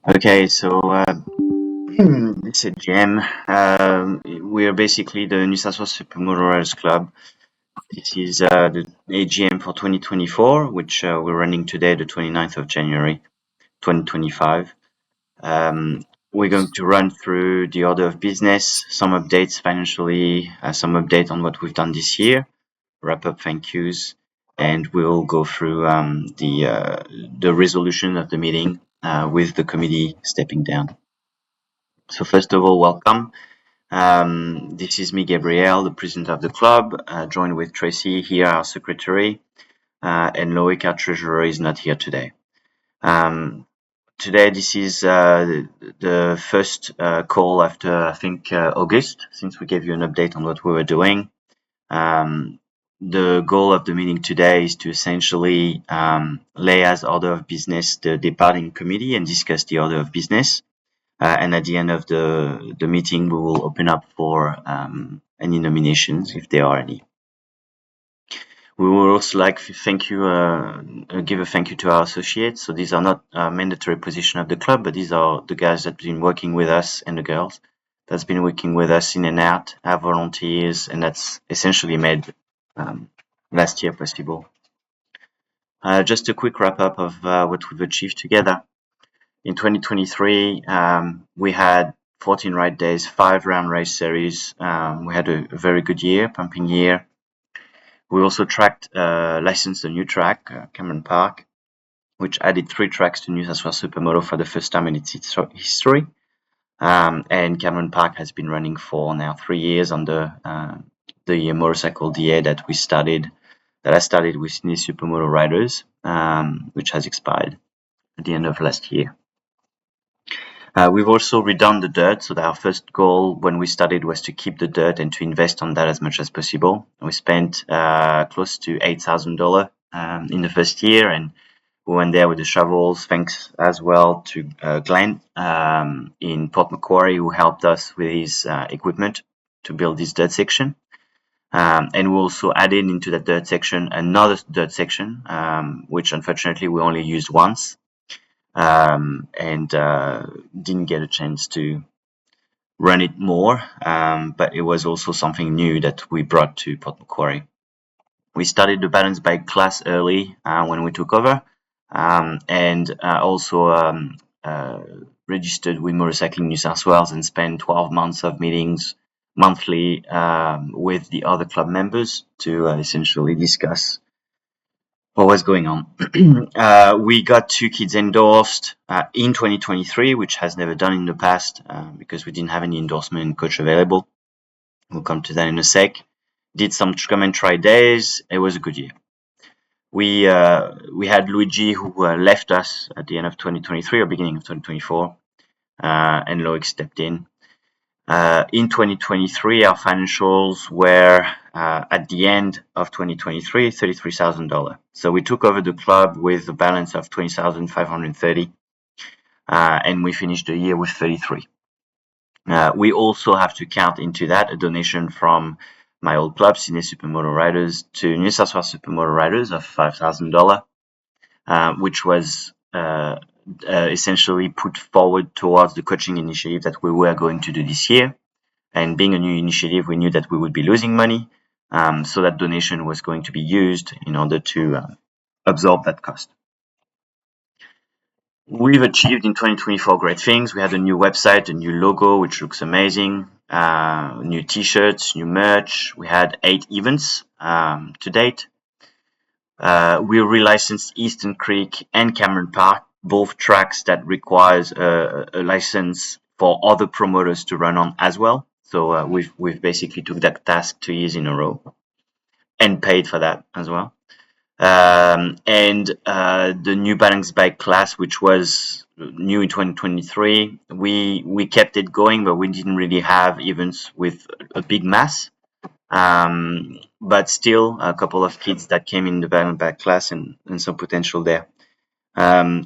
Okay, so it's AGM. We are basically the NSW Supermoto Club. This is the AGM for 2024, which we're running today, the 29th of January, 2025. We're going to run through the order of business, some updates financially, some update on what we've done this year, wrap up thank yous, and we'll go through the resolution of the meeting with the committee stepping down. So first of all, welcome. This is me, Gabriel, the president of the club, joined with Tracy here, our secretary, and Loic, our treasurer, is not here today. Today, this is the first call after, I think, August, since we gave you an update on what we were doing. The goal of the meeting today is to essentially lay as order of business the departing committee and discuss the order of business. And at the end of the meeting, we will open up for any nominations, if there are any. We would also like to give a thank you to our associates. So these are not mandatory position of the club, but these are the guys that have been working with us and the girls that's been working with us in and out, our volunteers, and that's essentially made last year possible. Just a quick wrap up of what we've achieved together. In 2023, we had 14 ride days, 5 round race series. We had a very good year, pumping year. We also licensed a new track, Cameron Park, which added 3 tracks to New South Wales Supermoto for the first time in its history. And Cameron Park has been running for now 3 years under the motorcycle DA that I started with NSW Supermoto riders, which has expired at the end of last year. We've also redone the dirt, so that our first goal when we started was to keep the dirt and to invest on that as much as possible. We spent close to $8,000 in the first year, and we went there with the shovels. Thanks as well to Glenn in Port Macquarie, who helped us with his equipment to build this dirt section. And we also added into that dirt section another dirt section, which unfortunately we only used once. And didn't get a chance to run it more, but it was also something new that we brought to Port Macquarie. We started the balance bike class early when we took over, and also registered with Motorcycling New South Wales and spent 12 months of meetings monthly with the other club members to essentially discuss what was going on. We got 2 kids endorsed in 2023, which has never done in the past because we didn't have any endorsement and coach available. We'll come to that in a sec. Did some come and try days. It was a good year. We had Luigi, who left us at the end of 2023 or beginning of 2024, and Loic stepped in. In 2023, our financials were at the end of 2023, $33,000. So we took over the club with a balance of $20,530, and we finished the year with 33. We also have to count into that a donation from my old club, NSW Supermoto Riders, to New South Wales Supermoto Riders of $5,000, which was essentially put forward towards the coaching initiative that we were going to do this year. And being a new initiative, we knew that we would be losing money, so that donation was going to be used in order to absorb that cost. We've achieved in 2024 great things. We had a new website, a new logo, which looks amazing, new t-shirts, new merch. We had 8 events to date. We relicensed Eastern Creek and Cameron Park, both tracks that requires a license for other promoters to run on as well. So we've basically took that task 2 years in a row and paid for that as well. And the new balance bike class, which was new in 2023, we kept it going, but we didn't really have events with a big mass. But still a couple of kids that came in the balance bike class and some potential there.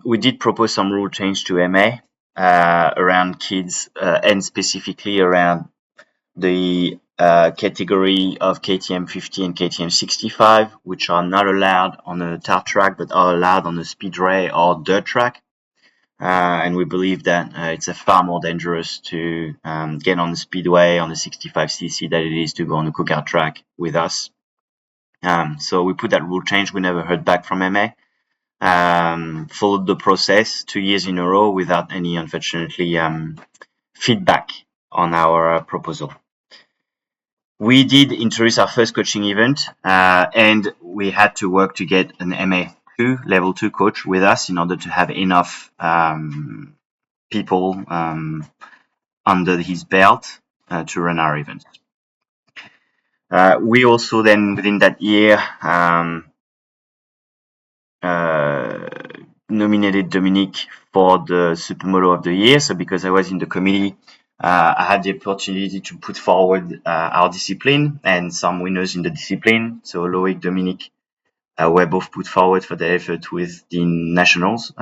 We did propose some rule change to MA around kids and specifically around the category of KTM 50 and KTM 65, which are not allowed on a tar track but are allowed on a speedway or dirt track. and we believe that it's a far more dangerous to get on the speedway on the 65cc than it is to go on the go-kart track with us. So we put that rule change. We never heard back from MA. Followed the process 2 years in a row without any, unfortunately, feedback on our proposal. We did introduce our first coaching event, and we had to work to get an MA2 level 2 coach with us in order to have enough people under his belt to run our events. We also then, within that year, nominated Dominique for the Supermoto of the Year. So because I was in the committee, I had the opportunity to put forward our discipline and some winners in the discipline. So Loic, Dominique were both put forward for their effort with the internationals,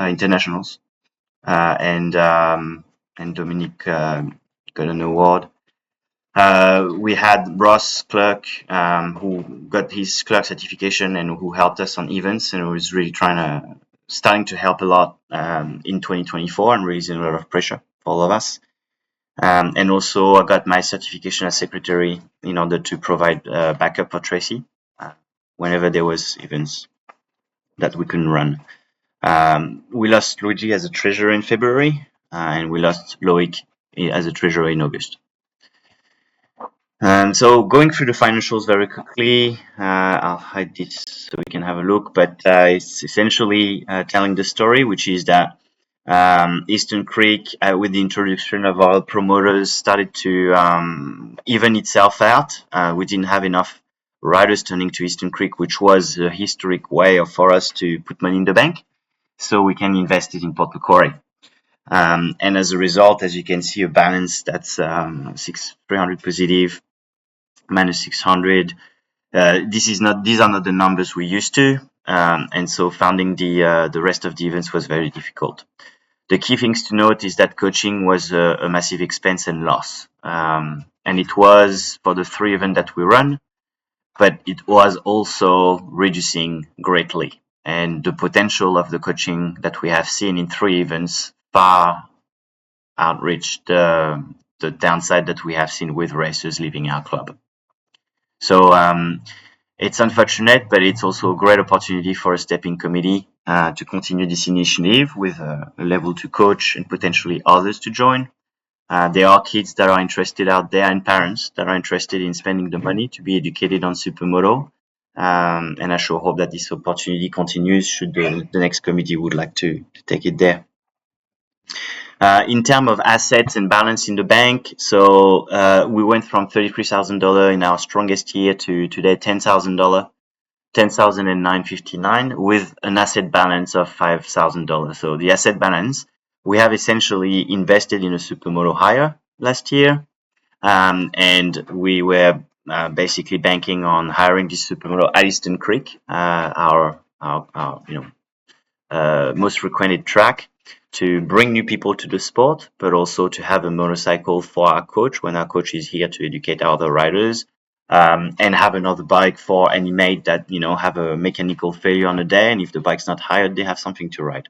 and Dominique got an award. We had Ross Clerk, who got his clerk certification and who helped us on events, and was really starting to help a lot in 2024 and raising a lot of pressure for all of us. And also I got my certification as secretary in order to provide backup for Tracy whenever there was events that we couldn't run. We lost Luigi as a treasurer in February, and we lost Loic as a treasurer in August. So going through the financials very quickly, I'll hide this so we can have a look, but it's essentially telling the story, which is that Eastern Creek, with the introduction of our promoters, started to even itself out. We didn't have enough riders turning to Eastern Creek, which was a historic way for us to put money in the bank, so we can invest it in Port Macquarie. And as a result, as you can see, a balance that's 300 positive, minus 600. These are not the numbers we used to, and so funding the rest of the events was very difficult. The key things to note is that coaching was a massive expense and loss, and it was for the 3 events that we run, but it was also reducing greatly. And the potential of the coaching that we have seen in 3 events far outreached the downside that we have seen with racers leaving our club. So it's unfortunate, but it's also a great opportunity for a stepping committee to continue this initiative with a level 2 coach and potentially others to join. There are kids that are interested out there and parents that are interested in spending the money to be educated on Supermoto. And I sure hope that this opportunity continues should the next committee would like to take it there. In terms of assets and balance in the bank, so we went from $33,000 in our strongest year to today $10,000, $10,959 with an asset balance of $5,000. So the asset balance, we have essentially invested in a Supermoto hire last year, and we were basically banking on hiring this Supermoto at Eastern Creek, our most frequented track, to bring new people to the sport, but also to have a motorcycle for our coach when our coach is here to educate other riders, and have another bike for any mate that have a mechanical failure on a day, and if the bike's not hired, they have something to ride.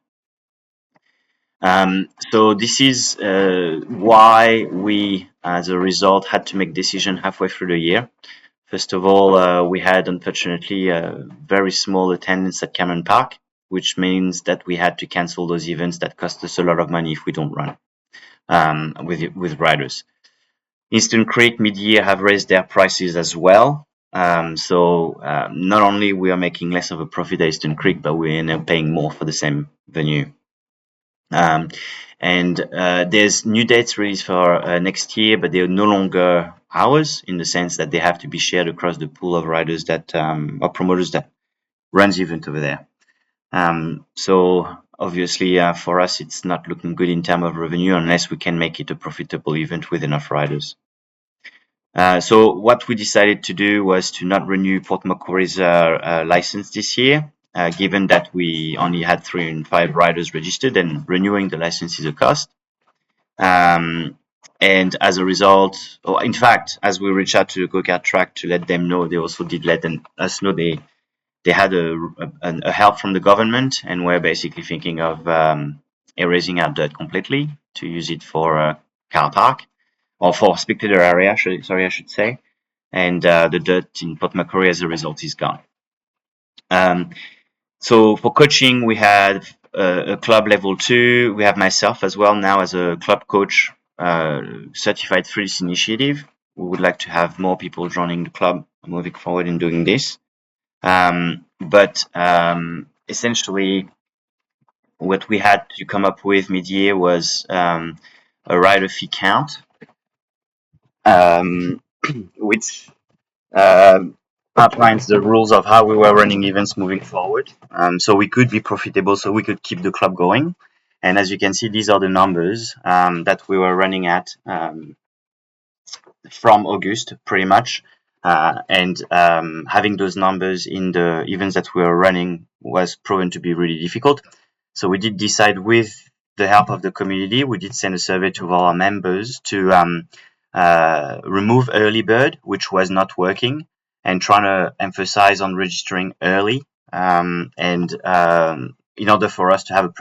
So this is why we, as a result, had to make decision halfway through the year. First of all, we had unfortunately a very small attendance at Cameron Park, which means that we had to cancel those events that cost us a lot of money if we don't run with riders. Eastern Creek mid-year have raised their prices as well. So not only we are making less of a profit at Eastern Creek, but we end up paying more for the same venue. And there's new dates released for next year, but they're no longer ours in the sense that they have to be shared across the pool of riders that or promoters that runs the event over there. So obviously for us, it's not looking good in terms of revenue unless we can make it a profitable event with enough riders. So what we decided to do was to not renew Port Macquarie's license this year, given that we only had 3 and 5 riders registered, and renewing the license is a cost. And as a result, or in fact, as we reached out to the go-kart track to let them know, they also did let us know they had a help from the government, and we're basically thinking of erasing out dirt completely to use it for a car park or for spectator area. I should say. And the dirt in Port Macquarie as a result is gone. So for coaching, we had a club level 2. We have myself as well now as a club coach, certified through this initiative. We would like to have more people joining the club moving forward in doing this. But essentially, what we had to come up with mid-year was a rider fee count, which outlines the rules of how we were running events moving forward. So we could be profitable, so we could keep the club going. And as you can see, these are the numbers that we were running at from August, pretty much. And having those numbers in the events that we were running was proven to be really difficult. So we did decide, with the help of the community, we did send a survey to all our members to remove early bird, which was not working, and trying to emphasize on registering early, in order for us to have a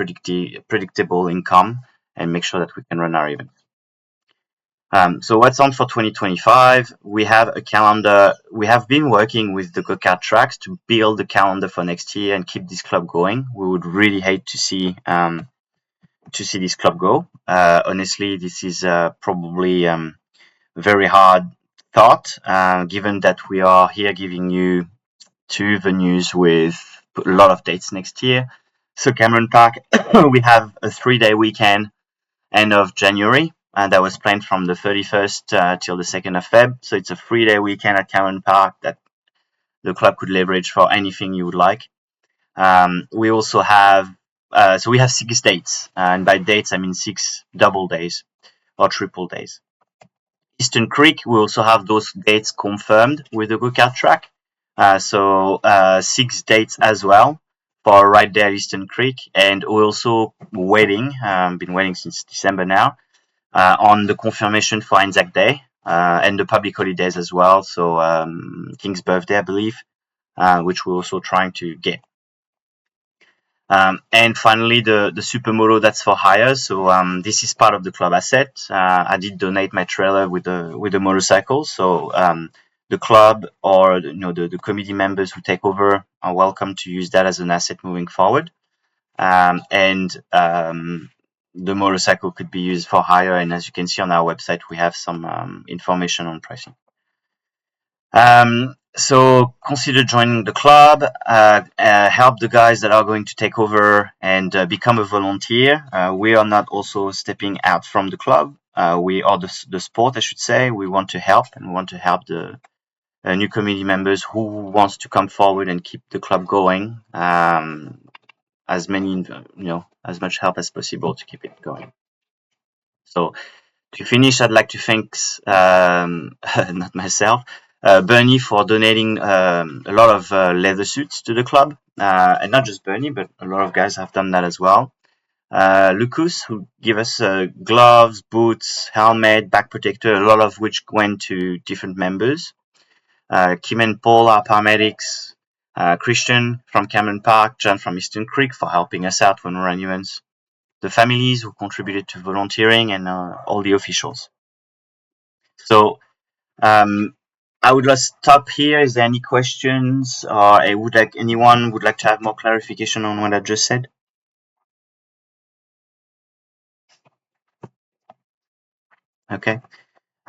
predictable income and make sure that we can run our event. So what's on for 2025? We have a calendar. We have been working with the go-kart tracks to build the calendar for next year and keep this club going. We would really hate to see this club go. Honestly, this is probably very hard thought, given that we are here giving you 2 venues with a lot of dates next year. So Cameron Park, we have a 3-day weekend end of January, and that was planned from the 31st till the 2nd of Feb. So it's a 3-day weekend at Cameron Park that the club could leverage for anything you would like. We also have, so we have 6 dates, and by dates I mean 6 double days or triple days. Eastern Creek, we also have those dates confirmed with the go-kart track. So 6 dates as well for right there at Eastern Creek. And we're also waiting, been waiting since December now, on the confirmation for Anzac Day and the public holidays as well. So King's birthday, I believe, which we're also trying to get. And finally, the Supermoto, that's for hire. So this is part of the club asset. I did donate my trailer with the motorcycle. So the club or the committee members who take over are welcome to use that as an asset moving forward. And the motorcycle could be used for hire. And as you can see on our website, we have some information on pricing. So consider joining the club, help the guys that are going to take over and become a volunteer. We are not also stepping out from the club. We are the sport, I should say. We want to help, and we want to help the new community members who wants to come forward and keep the club going. As much help as possible to keep it going. So to finish, I'd like to thank not myself, Bernie, for donating a lot of leather suits to the club, and not just Bernie, but a lot of guys have done that as well. Lucas, who gave us gloves, boots, helmet, back protector, a lot of which went to different members. Kim and Paul, our paramedics. Christian from Cameron Park, John from Eastern Creek for helping us out when we run events. The families who contributed to volunteering, and all the officials. So I would like to stop here. Is there any questions, or anyone would like to have more clarification on what I just said? Okay.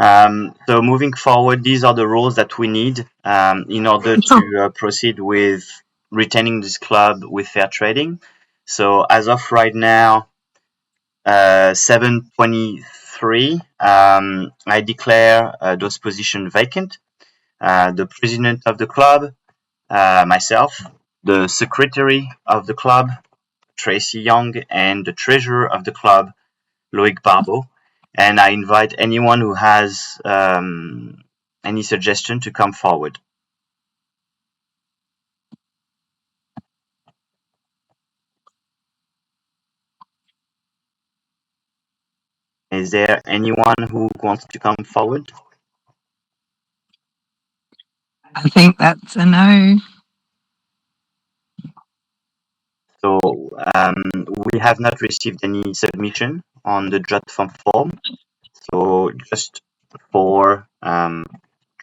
So moving forward, these are the rules that we need in order to proceed with retaining this club with fair trading. So as of right now, 7/23, I declare those positions vacant. The president of the club, myself, the secretary of the club, Tracy Young, and the treasurer of the club, Loic Barbeau. And I invite anyone who has any suggestion to come forward. Is there anyone who wants to come forward? I think that's a no. So we have not received any submission on the jot form. So just for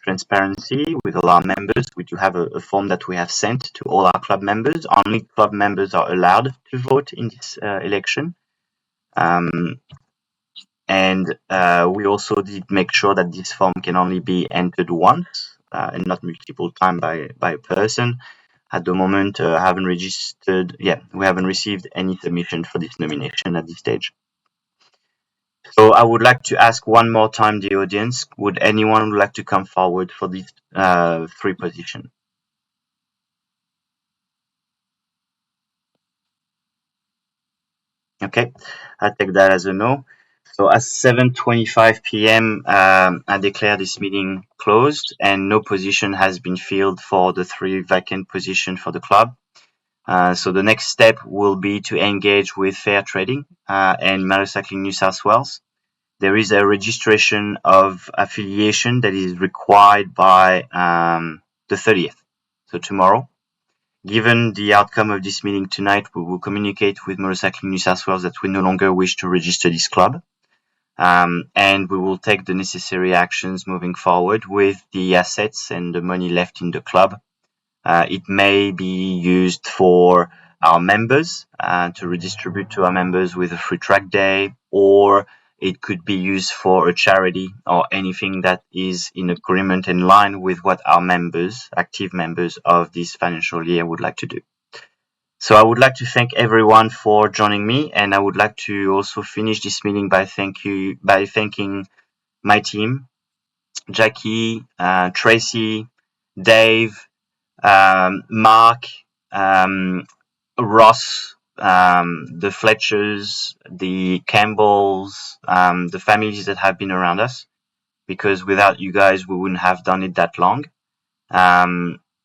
transparency with all our members, we do have a form that we have sent to all our club members. Only club members are allowed to vote in this election. And we also did make sure that this form can only be entered once and not multiple times by a person. At the moment, we haven't received any submission for this nomination at this stage. So I would like to ask one more time the audience, would anyone like to come forward for these three positions? Okay, I take that as a no. So at 7:25 p.m., I declare this meeting closed and no position has been filled for the three vacant positions for the club. So the next step will be to engage with Fair Trading and Motorcycling New South Wales. There is a registration of affiliation that is required by the 30th, so tomorrow. Given the outcome of this meeting tonight, we will communicate with Motorcycling New South Wales that we no longer wish to register this club. And we will take the necessary actions moving forward with the assets and the money left in the club. It may be used for our members to redistribute to our members with a free track day, or it could be used for a charity or anything that is in agreement in line with what our members, active members of this financial year would like to do. So I would like to thank everyone for joining me, and I would like to also finish this meeting by thanking my team, Jackie, Tracy, Dave, Mark, Ross, the Fletchers, the Campbells, the families that have been around us, because without you guys, we wouldn't have done it that long.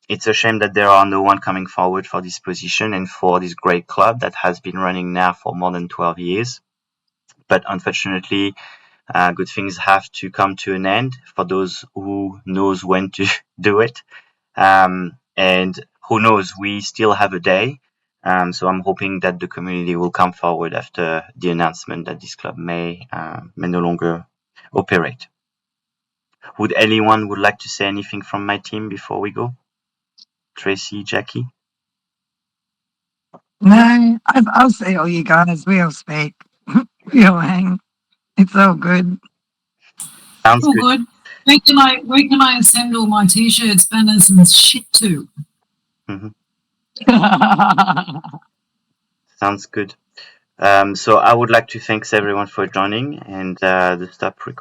It's a shame that there are no one coming forward for this position and for this great club that has been running now for more than 12 years. But unfortunately, good things have to come to an end for those who knows when to do it. And who knows, we still have a day. So I'm hoping that the community will come forward after the announcement that this club may no longer operate. Would anyone would like to say anything from my team before we go? Tracy, Jackie? No, I'll see all you guys. We'll speak. We'll hang. It's all good. Sounds All good. good. Where can I send all my t-shirts, banners, and shit to? Mhm. Sounds good. So I would like to thank everyone for joining and the stop recording.